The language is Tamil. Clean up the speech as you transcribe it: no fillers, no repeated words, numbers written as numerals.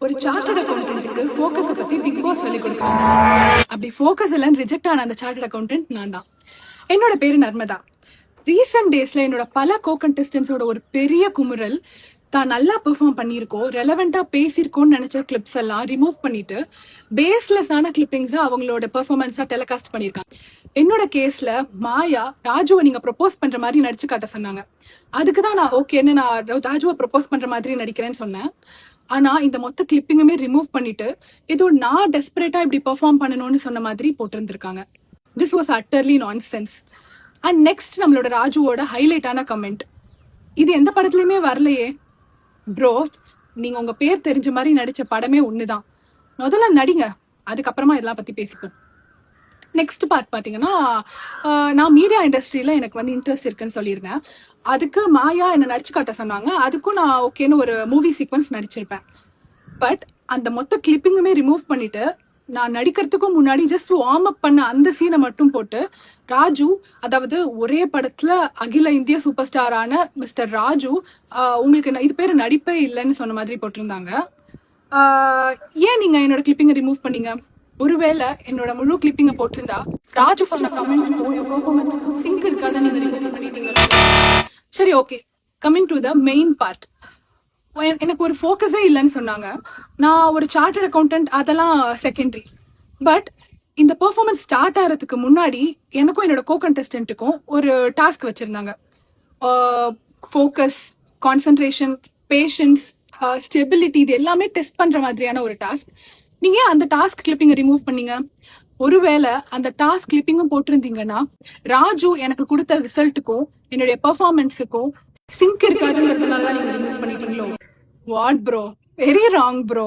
ஒரு சார்ட்டர்ட் அக்கௌண்டன்ட்டுக்கு ஃபோக்கஸை பத்தி பிக் பாஸ் சொல்லி கொடுக்குறாங்க. அப்படி ஃபோக்கஸ் எல்லாம் ரிஜெக்ட் ஆன அந்த சார்ட்டர்ட் அக்கௌண்டன்ட் நான் தான். என்னோட பேரு நர்மதா. ரீசெண்ட் டேஸ்ல என்னோட பல கோ கண்டஸ்டன்ஸோட ஒரு பெரிய குமுறல், தான் நல்லா பெர்ஃபார்ம் பண்ணியிருக்கோம், ரெலவெண்டா பேசியிருக்கோம்னு நினைச்ச கிளிப்ஸ் எல்லாம் ரிமூவ் பண்ணிட்டு பேஸ்லெஸ்ஸான கிளிப்பிங்ஸை அவங்களோட பெர்ஃபார்மன்ஸா டெலிகாஸ்ட் பண்ணியிருக்காங்க. என்னோட கேஸ்ல மாயா ராஜுவை நீங்க ப்ரொபோஸ் பண்ற மாதிரி நடிச்சு காட்ட சொன்னாங்க. அதுக்குதான் நான் ஓகேன்னு நான் ராஜுவை ப்ரொபோஸ் பண்ற மாதிரி நடிக்கிறேன்னு சொன்னேன். ஆனா இந்த மொத்த கிளிப்பிங்குமே ரிமூவ் பண்ணிட்டு ஏதோ நான் டெஸ்பரேட்டா இப்படி பெர்ஃபார்ம் பண்ணணும்னு சொன்ன மாதிரி போட்டிருந்திருக்காங்க. This was utterly nonsense. And next நம்மளோட ராஜுவோட ஹைலைட்டான கமெண்ட், இது எந்த படத்துலயுமே வரலையே ப்ரோ, நீங்க உங்க பேர் தெரிஞ்ச மாதிரி நடிச்ச படமே ஒண்ணுதான், முதல்ல நடிங்க, அதுக்கப்புறமா இதெல்லாம் பத்தி பேசிப்போம். நெக்ஸ்ட் பார்ட் பாத்தீங்கன்னா, நான் மீடியா இண்டஸ்ட்ரியில எனக்கு வந்து இன்ட்ரெஸ்ட் இருக்குன்னு சொல்லியிருந்தேன். அதுக்கு மாயா என்ன நடிச்சு காட்ட சொன்னாங்க. அதுக்கும் நான் ஓகேன்னு ஒரு மூவி சீக்வன்ஸ் நடிச்சிருப்பேன். பட் அந்த மொத்த கிளிப்பிங்குமே ரிமூவ் பண்ணிட்டு நான் நடிக்கிறதுக்கும் முன்னாடி ஜஸ்ட் வார்ம் அப் பண்ண அந்த சீனை மட்டும் போட்டு ராஜு, அதாவது ஒரே படத்துல அகில இந்திய சூப்பர் ஸ்டாரான மிஸ்டர் ராஜு, உங்களுக்கு இது பேரு நடிப்பே இல்லைன்னு சொன்ன மாதிரி போட்டிருந்தாங்க. ஏன் நீங்க என்னோட கிளிப்பிங்கை ரிமூவ் பண்ணீங்க? ஒருவேளை என்னோட முழு கிளிப்பிங்க போட்டிருந்தா ராஜு சொன்ன கமெண்ட் பெர்ஃபார்மன்ஸ்க்கு சிங்க் இருக்காத நீங்க ரிமூவ் பண்ணிட்டீங்க. சரி, okay, coming to the main part. எனக்கு ஒரு ஃபோக்கஸே இல்லைன்னு சொன்னாங்க. நான் ஒரு சார்ட்டர்ட் அக்கௌண்டன்ட், அதெல்லாம் செகண்டரி. பட் இந்த பெர்ஃபார்மன்ஸ் ஸ்டார்ட் ஆகிறதுக்கு முன்னாடி எனக்கும் என்னோட கோ கண்டஸ்டன்ட்டுக்கும் ஒரு டாஸ்க் வச்சிருந்தாங்க. ஃபோக்கஸ், கான்சென்ட்ரேஷன், பேஷன்ஸ், ஸ்டெபிலிட்டி, இது எல்லாமே டெஸ்ட் பண்ற மாதிரியான ஒரு டாஸ்க். நீங்க அந்த டாஸ்க் கிளிப்பிங்க ரிமூவ் பண்ணீங்க? ஒருவேளை அந்த டாஸ்க் கிளிப்பிங்கும் போட்டிருந்தீங்கன்னா ராஜு எனக்கு கொடுத்த ரிசல்ட்டுக்கும் என்னுடைய பெர்ஃபார்மன்ஸுக்கும் சிங்க் இருக்காதுங்கிறதுனால நீங்க ரிமூவ் பண்ணிட்டீங்களோ? What bro, very wrong bro.